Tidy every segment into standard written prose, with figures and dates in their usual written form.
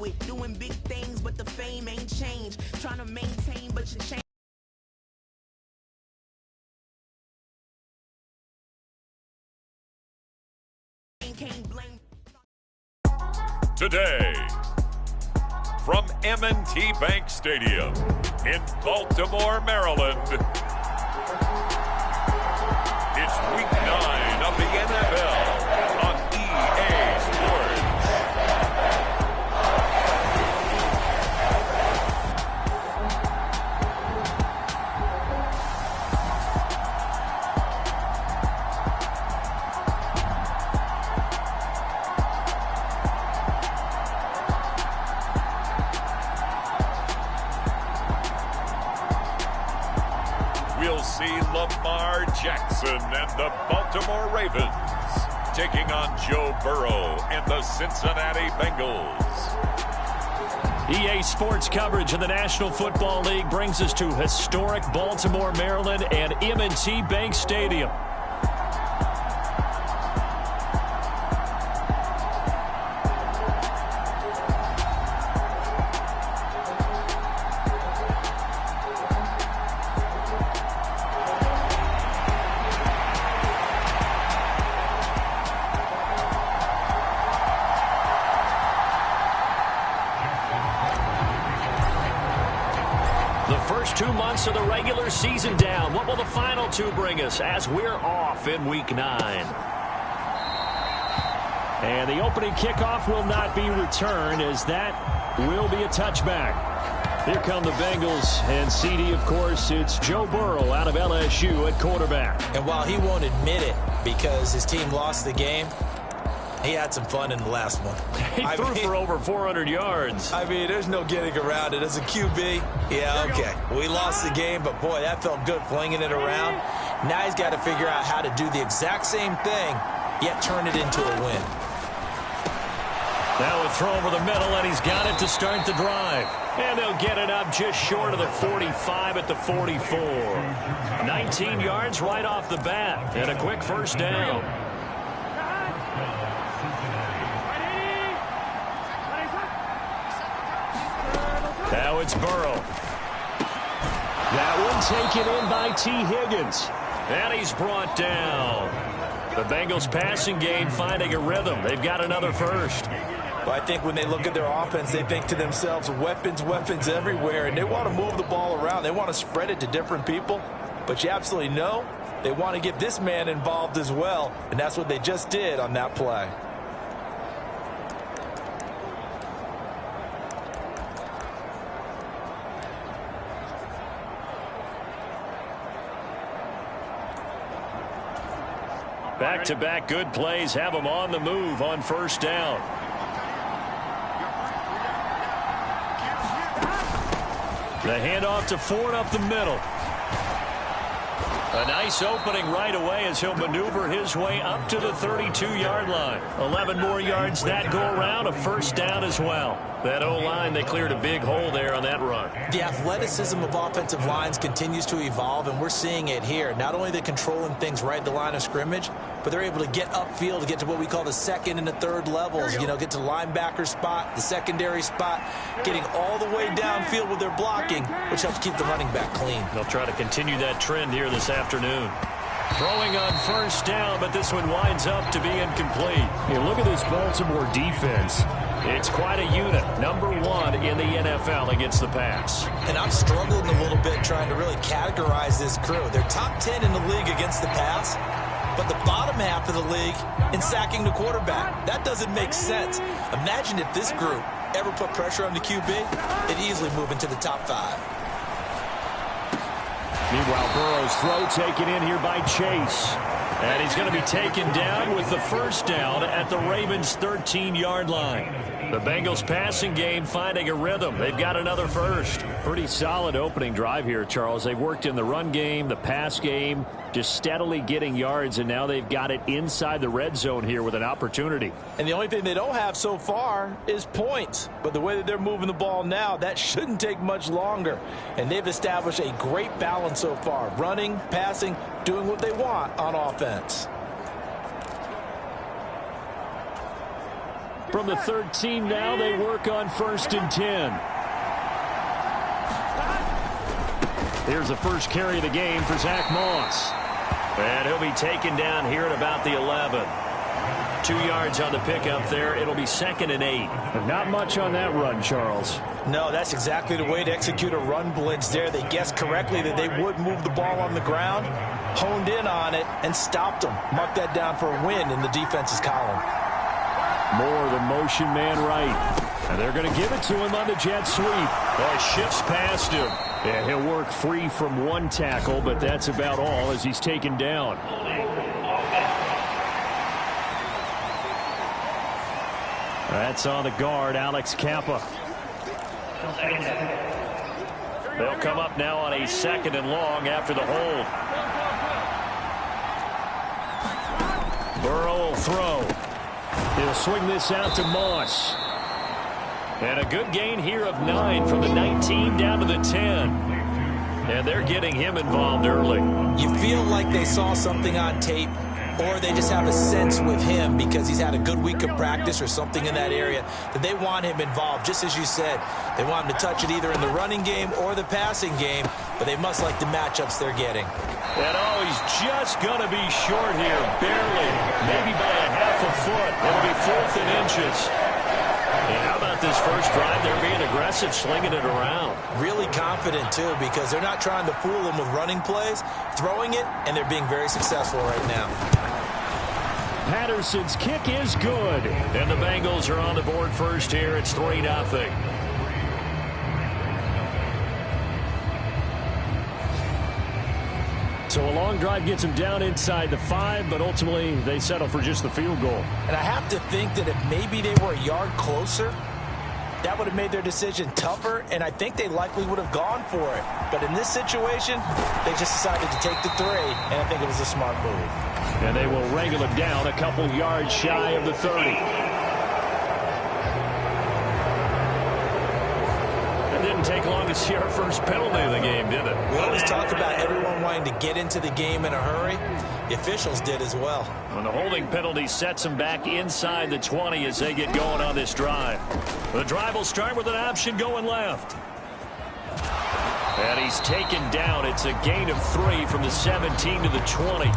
it. Doing big things, but the fame ain't changed. Trying to maintain, but you change. Can't blame. Today, from M&T Bank Stadium in Baltimore, Maryland, it's Week 9 of the NFL on EA Sports. We'll see Lamar Jackson and the Baltimore Ravens taking on Joe Burrow and the Cincinnati Bengals. EA Sports coverage of the National Football League brings us to historic Baltimore, Maryland and M&T Bank Stadium. The first 2 months of the regular season down. What will the final two bring us as we're off in Week 9? And the opening kickoff will not be returned, as that will be a touchback. Here come the Bengals, and CD, of course, it's Joe Burrow out of LSU at quarterback. And while he won't admit it because his team lost the game, he had some fun in the last one. He threw for over 400 yards. I mean, there's no getting around it. As a QB, yeah, okay. We lost the game, but, boy, that felt good flinging it around. Now he's got to figure out how to do the exact same thing, yet turn it into a win. Now a throw over the middle, and he's got it to start the drive. And they'll get it up just short of the 45 at the 44. 19 yards right off the bat, and a quick first down. Now it's Burrow. That one taken in by T. Higgins. And he's brought down. The Bengals passing game finding a rhythm. They've got another first. Well, I think when they look at their offense, they think to themselves, weapons, weapons everywhere, and they want to move the ball around. They want to spread it to different people, but you absolutely know they want to get this man involved as well, and that's what they just did on that play. Back-to-back good plays have them on the move on first down. The handoff to Ford up the middle. A nice opening right away as he'll maneuver his way up to the 32-yard line. 11 more yards that go around, a first down as well. That O-line, they cleared a big hole there on that run. The athleticism of offensive lines continues to evolve, and we're seeing it here. Not only are they controlling things right at the line of scrimmage, but they're able to get upfield to get to what we call the second and the third levels. You know, get to the linebacker spot, the secondary spot, getting all the way downfield with their blocking, which helps keep the running back clean. They'll try to continue that trend here this afternoon. Throwing on first down, but this one winds up to be incomplete. Hey, look at this Baltimore defense. It's quite a unit. Number 1 in the NFL against the pass. And I'm struggling a little bit trying to really categorize this crew. They're top 10 in the league against the pass, but the bottom half of the league in sacking the quarterback. That doesn't make sense. Imagine if this group ever put pressure on the QB, it'd easily move into the top 5. Meanwhile, Burrow's throw taken in here by Chase. And he's going to be taken down with the first down at the Ravens' 13-yard line. The Bengals passing game finding a rhythm. They've got another first. Pretty solid opening drive here, Charles. They've worked in the run game, the pass game, just steadily getting yards, and now they've got it inside the red zone here with an opportunity. And the only thing they don't have so far is points. But the way that they're moving the ball now, that shouldn't take much longer. And they've established a great balance so far. Running, passing, doing what they want on offense. From the 13 now, they work on 1st and 10. Here's the first carry of the game for Zach Moss. And he'll be taken down here at about the 11. 2 yards on the pickup there. It'll be 2nd and 8. Not much on that run, Charles. No, that's exactly the way to execute a run blitz there. They guessed correctly that they would move the ball on the ground, honed in on it, and stopped them. Mark that down for a win in the defense's column. Moore, the motion man right. And they're going to give it to him on the jet sweep. Boy, shifts past him. And he'll work free from one tackle, but that's about all as he's taken down. That's on the guard, Alex Kappa. They'll come up now on a 2nd and long after the hold. Burrow will throw. He'll swing this out to Moss. And a good gain here of 9 from the 19 down to the 10. And they're getting him involved early. You feel like they saw something on tape, or they just have a sense with him because he's had a good week of practice or something in that area that they want him involved. Just as you said, they want him to touch it either in the running game or the passing game, but they must like the matchups they're getting. And oh, he's just going to be short here, barely, maybe by a half a foot. It'll be 4th and inches. And how about this first drive? They're being aggressive, slinging it around. Really confident, too, because they're not trying to fool them with running plays, throwing it, and they're being very successful right now. Patterson's kick is good. And the Bengals are on the board first here. It's 3-0. So a long drive gets them down inside the 5, but ultimately they settle for just the field goal. And I have to think that if maybe they were a yard closer, that would have made their decision tougher, and I think they likely would have gone for it. But in this situation, they just decided to take the 3, and I think it was a smart move. And they will wrangle him down a couple yards shy of the 30. It didn't take long to see our first penalty of the game, did it? We always talk about everyone wanting to get into the game in a hurry. The officials did as well. When the holding penalty sets them back inside the 20 as they get going on this drive. The drive will start with an option going left. And he's taken down. It's a gain of 3 from the 17 to the 20.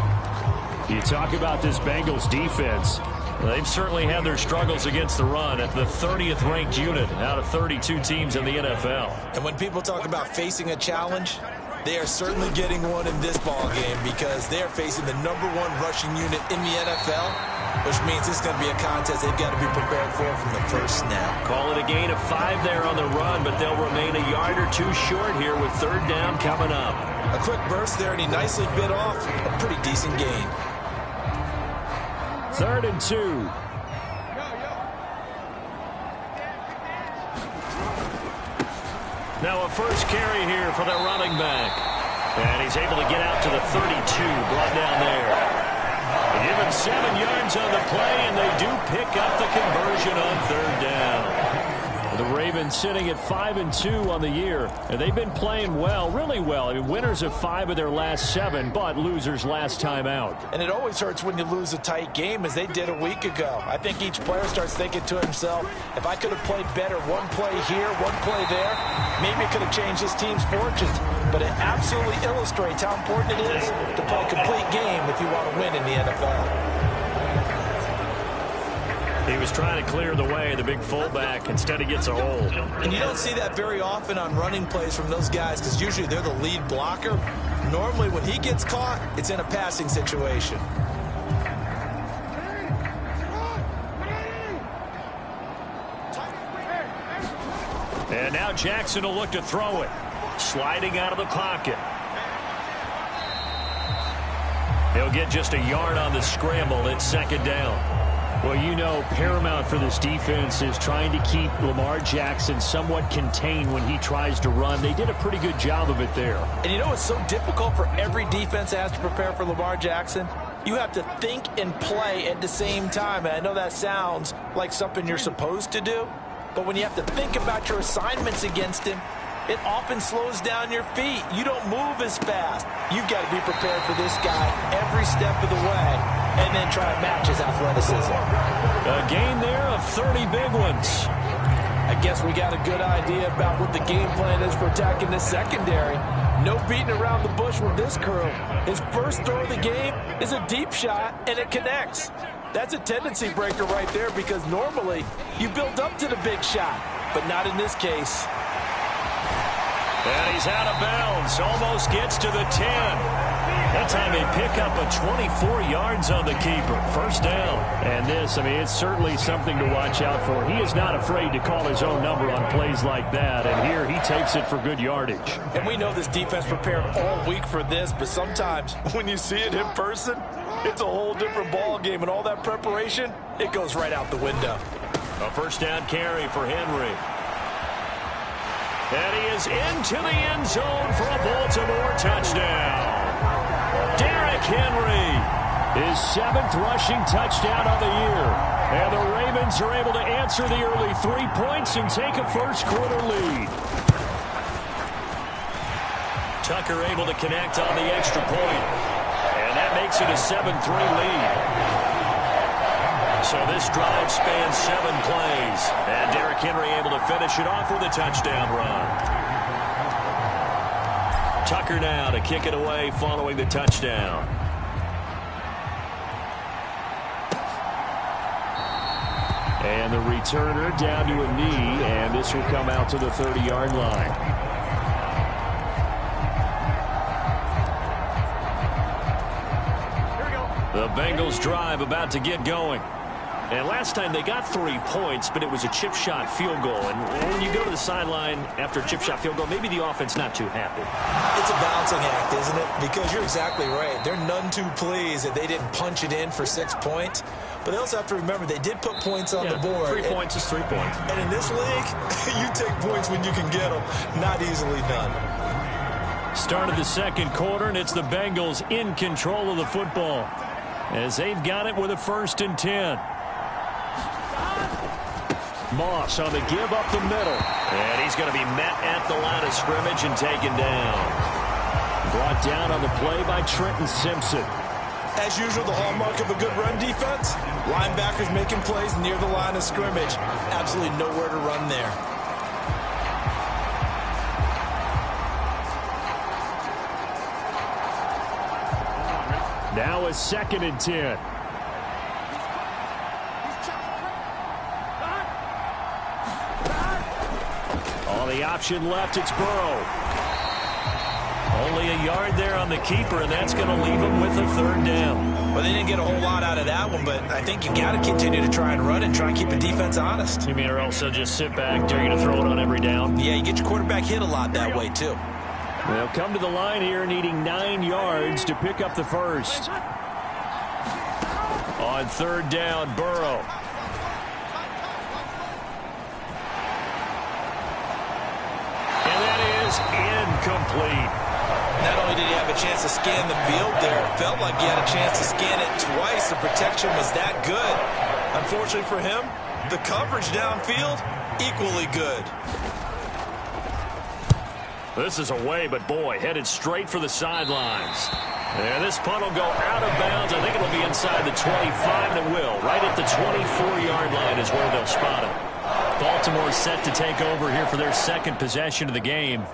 You talk about this Bengals defense. They've certainly had their struggles against the run at the 30th ranked unit out of 32 teams in the NFL. And when people talk about facing a challenge, they are certainly getting one in this ball game because they are facing the #1 rushing unit in the NFL, which means it's going to be a contest they've got to be prepared for from the first snap. Call it a gain of 5 there on the run, but they'll remain a yard or 2 short here with 3rd down coming up. A quick burst there, and he nicely bit off a pretty decent gain. 3rd and 2. Now a first carry here for the running back. And he's able to get out to the 32, brought down there. They give him 7 yards on the play, and they do pick up the conversion on 3rd down. The Ravens sitting at 5-2 on the year, and they've been playing well, really well. I mean, winners of 5 of their last 7, but losers last time out. And it always hurts when you lose a tight game, as they did a week ago. I think each player starts thinking to himself, if I could have played better one play here, one play there, maybe it could have changed this team's fortunes. But it absolutely illustrates how important it is to play a complete game if you want to win in the NFL. He was trying to clear the way, the big fullback. Instead, he gets a hold. And you don't see that very often on running plays from those guys because usually they're the lead blocker. Normally, when he gets caught, it's in a passing situation. And now Jackson will look to throw it. Sliding out of the pocket. He'll get just a yard on the scramble. It's 2nd down. Well, you know, paramount for this defense is trying to keep Lamar Jackson somewhat contained when he tries to run. They did a pretty good job of it there. And you know it's so difficult for every defense that has to prepare for Lamar Jackson? You have to think and play at the same time. And I know that sounds like something you're supposed to do, but when you have to think about your assignments against him, it often slows down your feet. You don't move as fast. You've got to be prepared for this guy every step of the way. and then try to match his athleticism. A gain there of 30 big ones. I guess we got a good idea about what the game plan is for attacking this secondary. No beating around the bush with this curl. His first throw of the game is a deep shot, and it connects. That's a tendency breaker right there because normally you build up to the big shot, but not in this case. And he's out of bounds. Almost gets to the 10. That time they pick up a 24 yards on the keeper. First down. And this, I mean, it's certainly something to watch out for. He is not afraid to call his own number on plays like that. And here he takes it for good yardage. And we know this defense prepared all week for this, but sometimes when you see it in person, it's a whole different ball game. And all that preparation, it goes right out the window. A first down carry for Henry. And he is into the end zone for a Baltimore touchdown. Derrick Henry, his 7th rushing touchdown of the year. And the Ravens are able to answer the early 3 points and take a first-quarter lead. Tucker able to connect on the extra point. And that makes it a 7-3 lead. So this drive spans 7 plays. And Derrick Henry able to finish it off with a touchdown run. Tucker now to kick it away following the touchdown. And the returner down to a knee, and this will come out to the 30-yard line. The Bengals drive about to get going. And last time they got 3 points, but it was a chip shot field goal. And when you go to the sideline after a chip shot field goal, maybe the offense not too happy. It's a balancing act, isn't it? Because you're exactly right. They're none too pleased that they didn't punch it in for 6 points. But they also have to remember they did put points on the board. 3 points is 3 points. And in this league, you take points when you can get them. Not easily done. Start of the second quarter, and it's the Bengals in control of the football as they've got it with a 1st and 10. Moss on the give up the middle. And he's going to be met at the line of scrimmage and taken down. Brought down on the play by Trenton Simpson. As usual, the hallmark of a good run defense, linebackers making plays near the line of scrimmage. Absolutely nowhere to run there. Now a 2nd and 10. The option left, it's Burrow. Only a yard there on the keeper, and that's going to leave him with a 3rd down. Well, they didn't get a whole lot out of that one, but I think you got to continue to try and run and try and keep the defense honest. You mean or else they'll just sit back, dare you to throw it on every down? Yeah, you get your quarterback hit a lot that way, too. They'll come to the line here needing 9 yards to pick up the first. On 3rd down, Burrow. Incomplete. Not only did he have a chance to scan the field there, it felt like he had a chance to scan it twice. The protection was that good. Unfortunately for him, the coverage downfield, equally good. This is away, but boy, headed straight for the sidelines. And this punt will go out of bounds. I think it'll be inside the 25, and it will. Right at the 24-yard line is where they'll spot it. Baltimore set to take over here for their 2nd possession of the game.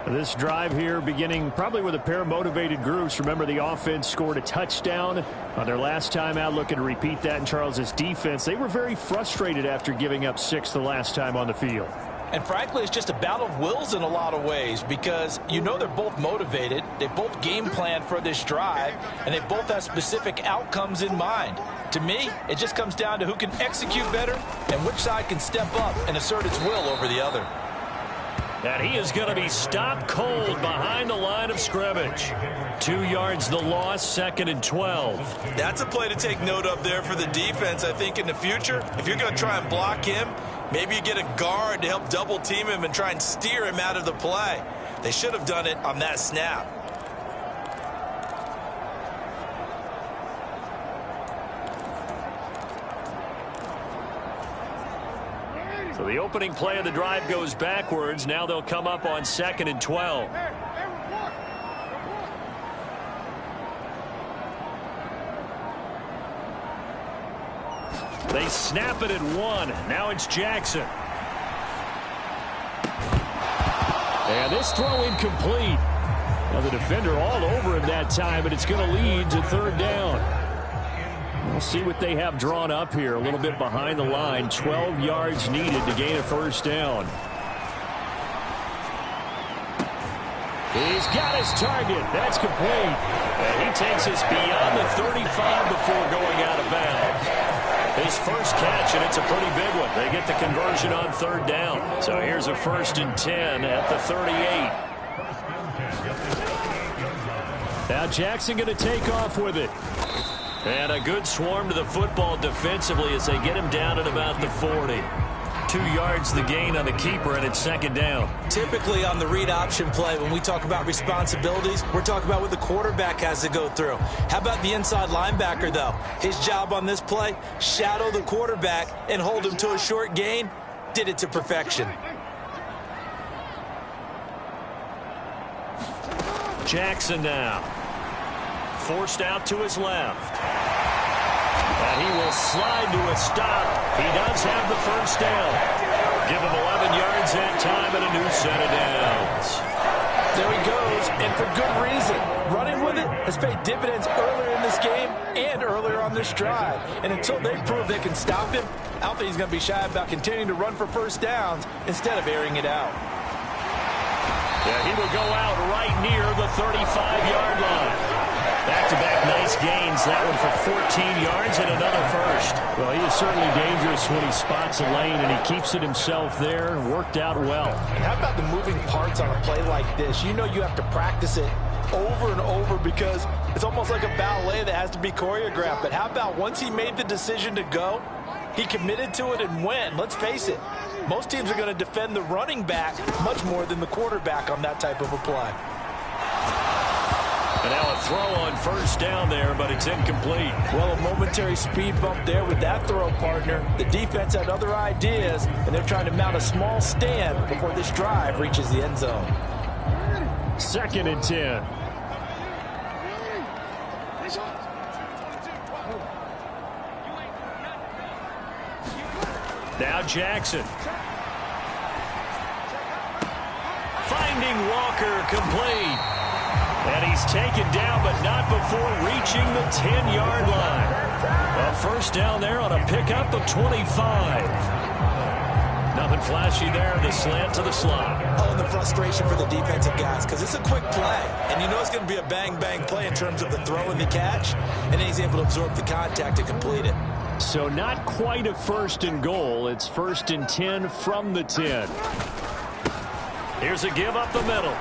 This drive here beginning probably with a pair of motivated groups. Remember, the offense scored a touchdown on their last time out, looking to repeat that in Charles's defense. They were very frustrated after giving up 6 the last time on the field. And frankly, it's just a battle of wills in a lot of ways because you know they're both motivated. They both game plan for this drive, and they both have specific outcomes in mind. To me, it just comes down to who can execute better and which side can step up and assert its will over the other. And he is going to be stopped cold behind the line of scrimmage. 2 yards the loss, 2nd and 12. That's a play to take note of there for the defense, I think, in the future. If you're going to try and block him, maybe you get a guard to help double team him and try and steer him out of the play. They should have done it on that snap. So the opening play of the drive goes backwards. Now they'll come up on 2nd and 12. They snap it at 1. Now it's Jackson. And this throw incomplete. Now the defender all over him that time, but it's going to lead to 3rd down. We'll see what they have drawn up here. A little bit behind the line. 12 yards needed to gain a 1st down. He's got his target. That's complete. And he takes us beyond the 35 before going out of bounds. His first catch, and it's a pretty big one. They get the conversion on 3rd down. So here's a 1st and 10 at the 38. Now Jackson going to take off with it. And a good swarm to the football defensively as they get him down at about the 40. 2 yards the gain on the keeper, and it's 2nd down. Typically on the read option play, when we talk about responsibilities, we're talking about what the quarterback has to go through. How about the inside linebacker, though? His job on this play, shadow the quarterback and hold him to a short gain. Did it to perfection. Jackson now. Forced out to his left. And he will slide to a stop. He does have the 1st down. Give him 11 yards that time and a new set of downs. There he goes, and for good reason. Running with it has paid dividends earlier in this game and earlier on this drive. And until they prove they can stop him, I don't think he's going to be shy about continuing to run for 1st downs instead of airing it out. Yeah, he will go out right near the 35-yard line. Back-to-back nice gains. That one for 14 yards and another 1st. Well, he is certainly dangerous when he spots a lane, and he keeps it himself there. Worked out well. And how about the moving parts on a play like this? You know you have to practice it over and over because it's almost like a ballet that has to be choreographed. But how about once he made the decision to go, he committed to it and went. Let's face it, most teams are going to defend the running back much more than the quarterback on that type of a play. And now a throw on 1st down there, but it's incomplete. Well, a momentary speed bump there with that throw, partner. The defense had other ideas, and they're trying to mount a small stand before this drive reaches the end zone. 2nd and 10. Now Jackson. Finding Walker, complete. And he's taken down, but not before reaching the 10-yard line. A 1st down there on a pickup of 25. Nothing flashy there. The slant to the slot. Oh, and the frustration for the defensive guys, because it's a quick play. And you know it's going to be a bang-bang play in terms of the throw and the catch. And then he's able to absorb the contact to complete it. So not quite a 1st and goal. It's 1st and 10 from the 10. Here's a give up the middle.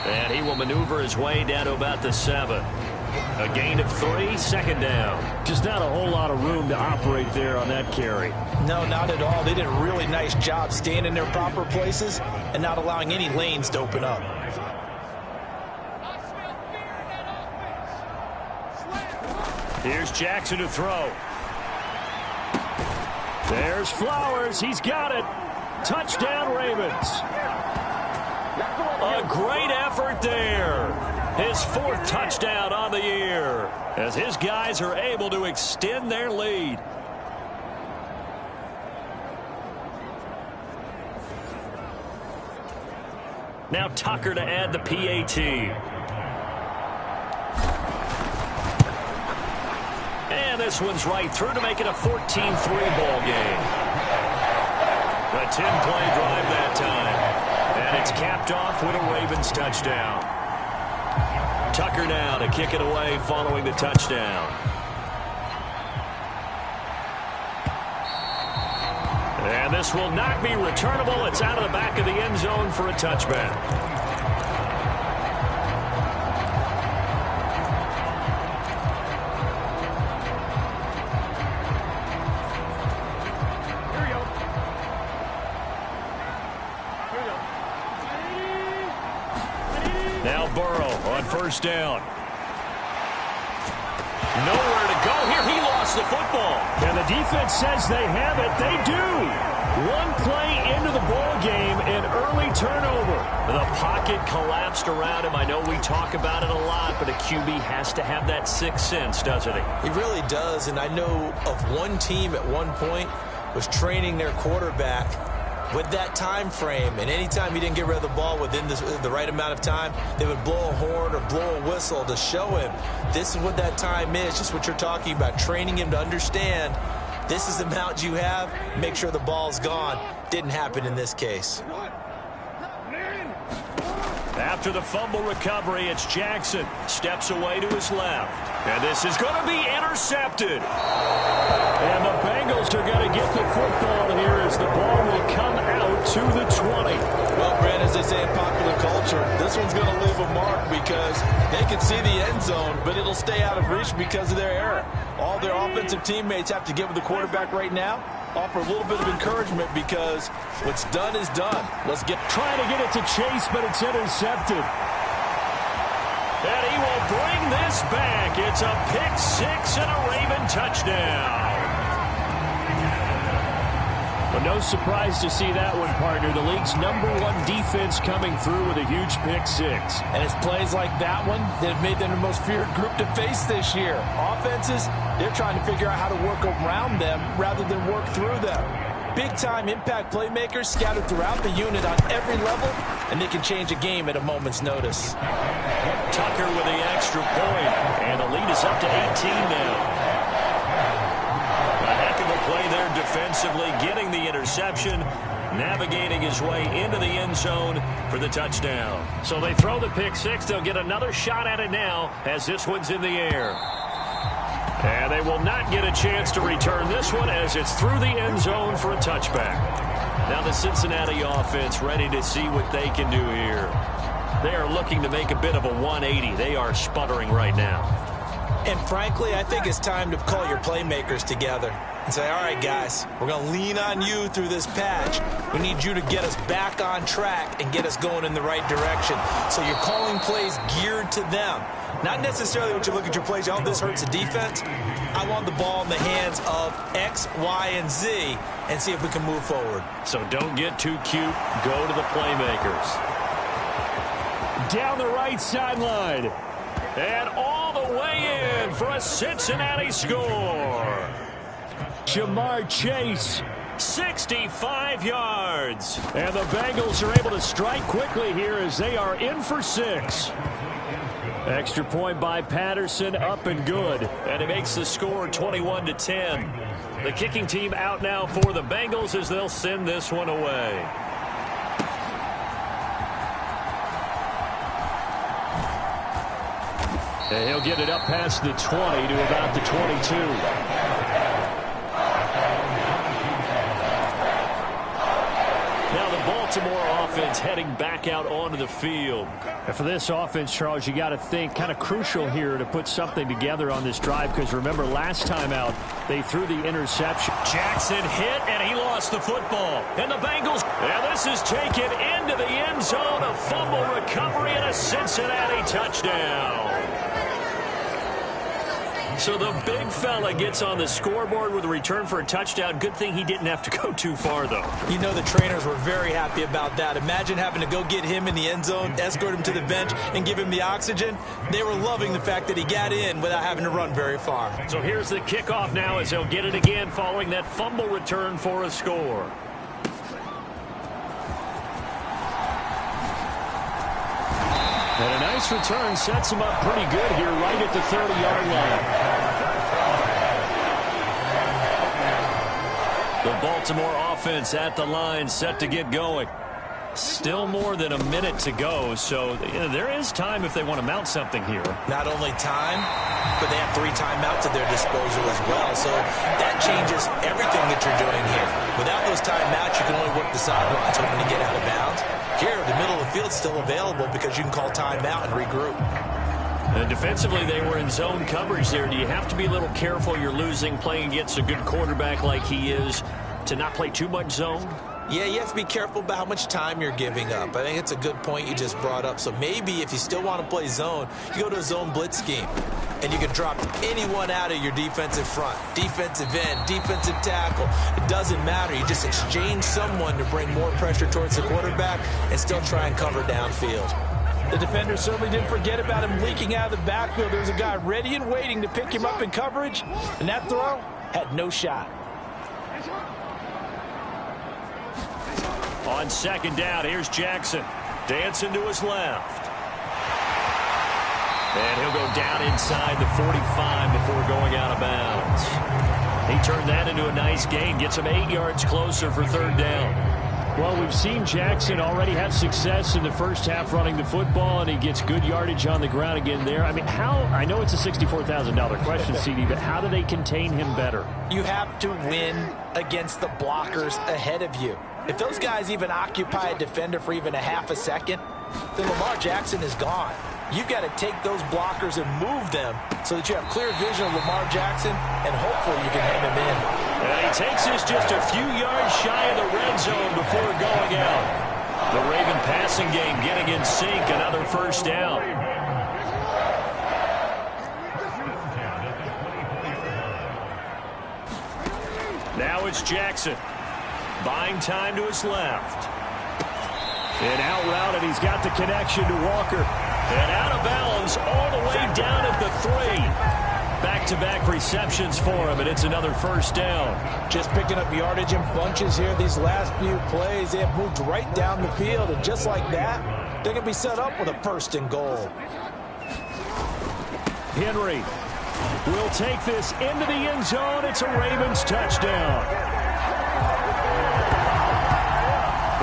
And he will maneuver his way down to about the 7. A gain of 3, 2nd down. Just not a whole lot of room to operate there on that carry. No, not at all. They did a really nice job staying in their proper places and not allowing any lanes to open up. Here's Jackson to throw. There's Flowers. He's got it. Touchdown, Ravens. A great effort there. His 4th touchdown on the year as his guys are able to extend their lead. Now Tucker to add the PAT. And this one's right through to make it a 14-3 ball game. A 10-play drive that time. And it's capped off with a Ravens touchdown. Tucker now to kick it away following the touchdown. And this will not be returnable. It's out of the back of the end zone for a touchback. Now Burrow on 1st down. Nowhere to go here. He lost the football. And the defense says they have it. They do. One play into the ball game, and an early turnover. The pocket collapsed around him. I know we talk about it a lot, but a QB has to have that sixth sense, doesn't he? He really does, and I know of one team at one point was training their quarterback with that time frame, and anytime he didn't get rid of the ball within the right amount of time, they would blow a horn or blow a whistle to show him this is what that time is, just what you're talking about, training him to understand this is the amount you have, make sure the ball's gone. Didn't happen in this case. After the fumble recovery, it's Jackson. Steps away to his left. And this is going to be intercepted. And the Bengals are going to get the football here as the ball will come out to the 20. Well, Brent, as they say in popular culture, this one's going to leave a mark because they can see the end zone, but it'll stay out of reach because of their error. All their offensive teammates have to get with the quarterback right now, offer a little bit of encouragement because what's done is done. Let's get trying to get it to Chase, but it's intercepted. And he will bring this back. It's a pick six and a Raven touchdown. But no surprise to see that one, partner. The league's #1 defense coming through with a huge pick six. And it's plays like that one that have made them the most feared group to face this year. Offenses, they're trying to figure out how to work around them rather than work through them. Big-time impact playmakers scattered throughout the unit on every level, and they can change a game at a moment's notice. Tucker with the extra point, and the lead is up to 18 now. A heck of a play there defensively, getting the interception, navigating his way into the end zone for the touchdown. So they throw the pick six. They'll get another shot at it now as this one's in the air. And they will not get a chance to return this one as it's through the end zone for a touchback. Now the Cincinnati offense ready to see what they can do here. They are looking to make a bit of a 180. They are sputtering right now. And frankly, I think it's time to call your playmakers together and say, all right, guys, we're going to lean on you through this patch. We need you to get us back on track and get us going in the right direction. So you're calling plays geared to them. Not necessarily what you look at your plays, oh, this hurts the defense. I want the ball in the hands of X, Y, and Z and see if we can move forward. So don't get too cute. Go to the playmakers. Down the right sideline. And all the way in for a Cincinnati score. Jamar Chase, 65 yards. And the Bengals are able to strike quickly here as they are in for 6. Extra point by Patterson, up and good. And it makes the score 21-10. The kicking team out now for the Bengals as they'll send this one away. And he'll get it up past the 20 to about the 22. Now the Baltimore offense heading back out onto the field. And for this offense, Charles, you got to think kind of crucial here to put something together on this drive because remember last time out they threw the interception. Jackson hit and he lost the football. And the Bengals, and this is taken into the end zone. A fumble recovery and a Cincinnati touchdown. So the big fella gets on the scoreboard with a return for a touchdown. Good thing he didn't have to go too far, though. You know the trainers were very happy about that. Imagine having to go get him in the end zone, escort him to the bench, and give him the oxygen. They were loving the fact that he got in without having to run very far. So here's the kickoff now as they'll get it again following that fumble return for a score. And a nice return sets him up pretty good here right at the 30-yard line. The Baltimore offense at the line set to get going. Still more than a minute to go, so there is time if they want to mount something here. Not only time, but they have 3 timeouts at their disposal as well, so that changes everything that you're doing here. Without those timeouts, you can only work the sidelines hoping to get out of bounds. Here, the middle of the field's still available because you can call timeout and regroup. And defensively, they were in zone coverage there. Do you have to be a little careful? You're losing, playing against a good quarterback like he is, to not play too much zone? Yeah, you have to be careful about how much time you're giving up. I think it's a good point you just brought up. So maybe if you still want to play zone, you go to a zone blitz scheme. and you can drop anyone out of your defensive front. Defensive end, defensive tackle. It doesn't matter. You just exchange someone to bring more pressure towards the quarterback and still try and cover downfield. The defender certainly didn't forget about him leaking out of the backfield. There was a guy ready and waiting to pick him up in coverage, and that throw had no shot. On second down, here's Jackson. Dancing to his left. And he'll go down inside the 45 before going out of bounds. He turned that into a nice gain. Gets him 8 yards closer for third down. Well, we've seen Jackson already have success in the first half running the football, and he gets good yardage on the ground again there. I mean, I know it's a $64,000 question, CD, but how do they contain him better? You have to win against the blockers ahead of you. If those guys even occupy a defender for even a half a second, then Lamar Jackson is gone. You've got to take those blockers and move them so that you have clear vision of Lamar Jackson, and hopefully you can hem him in. And he takes this just a few yards shy of the red zone before going out. The Raven passing game getting in sync, another first down. Now it's Jackson. Buying time to his left. And out route, and he's got the connection to Walker. And out of bounds all the way down at the 3. Back-to-back receptions for him, and it's another first down. Just picking up yardage in bunches here these last few plays. They have moved right down the field, and just like that, they're going to be set up with a first and goal. Henry will take this into the end zone. It's a Ravens touchdown.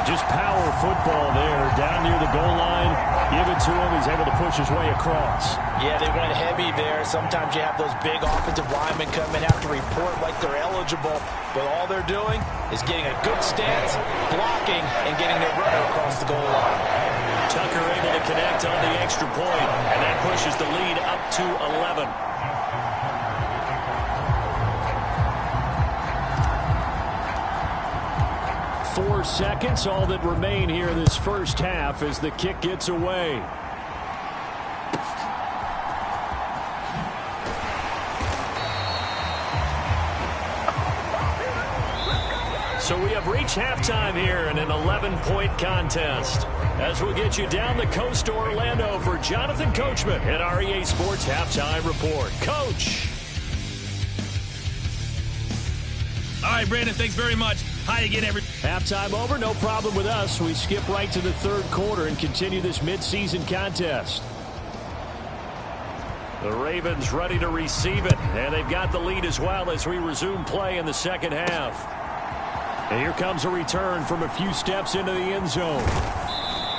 Just power football there, down near the goal line. Give it to him. He's able to push his way across. Yeah, they went heavy there. Sometimes you have those big offensive linemen come in, have to report like they're eligible, but all they're doing is getting a good stance, blocking, and getting their runner across the goal line. Tucker able to connect on the extra point, and that pushes the lead up to 11. 4 seconds, all that remain here in this first half as the kick gets away. So we have reached halftime here in an 11-point contest. As we'll get you down the coast to Orlando for Jonathan Coachman at REA Sports Halftime Report. Coach! All right, Brandon, thanks very much. Hi again, everybody. Halftime over, no problem with us. We skip right to the third quarter and continue this midseason contest. The Ravens ready to receive it, and they've got the lead as well as we resume play in the second half. And here comes a return from a few steps into the end zone.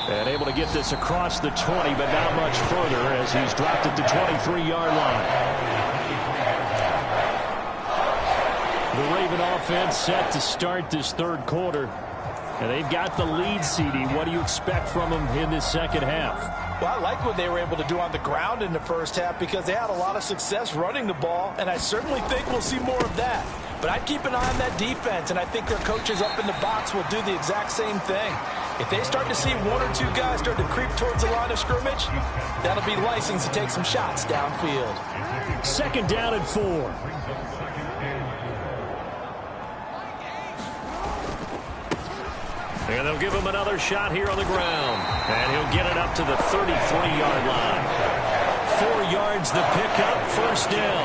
And able to get this across the 20, but not much further as he's dropped at the 23-yard line. The Raven offense set to start this third quarter. And they've got the lead, CD. What do you expect from them in this second half? Well, I like what they were able to do on the ground in the first half because they had a lot of success running the ball, and I certainly think we'll see more of that. But I'd keep an eye on that defense, and I think their coaches up in the box will do the exact same thing. If they start to see 1 or 2 guys start to creep towards the line of scrimmage, that'll be license to take some shots downfield. Second down and 4. And they'll give him another shot here on the ground. And he'll get it up to the 33-yard line. 4 yards the pickup, first down.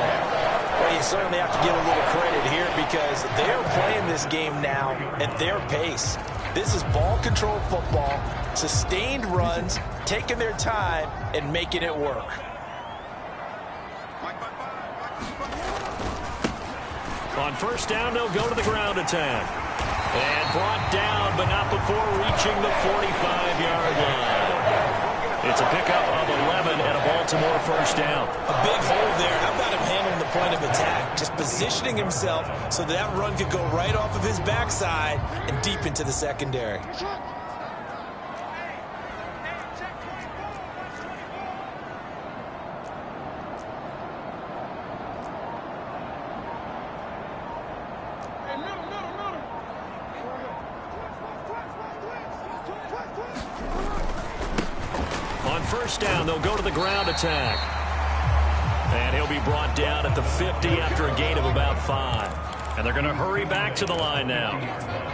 Well, you certainly have to give a little credit here because they're playing this game now at their pace. This is ball control football, sustained runs, taking their time, and making it work. On first down, they'll go to the ground attack. And brought down, but not before reaching the 45-yard line. It's a pickup of 11 and a Baltimore first down. A big hole there. How about him handling the point of attack? Just positioning himself so that run could go right off of his backside and deep into the secondary. On first down, they'll go to the ground attack. And he'll be brought down at the 50 after a gain of about 5. And they're going to hurry back to the line now.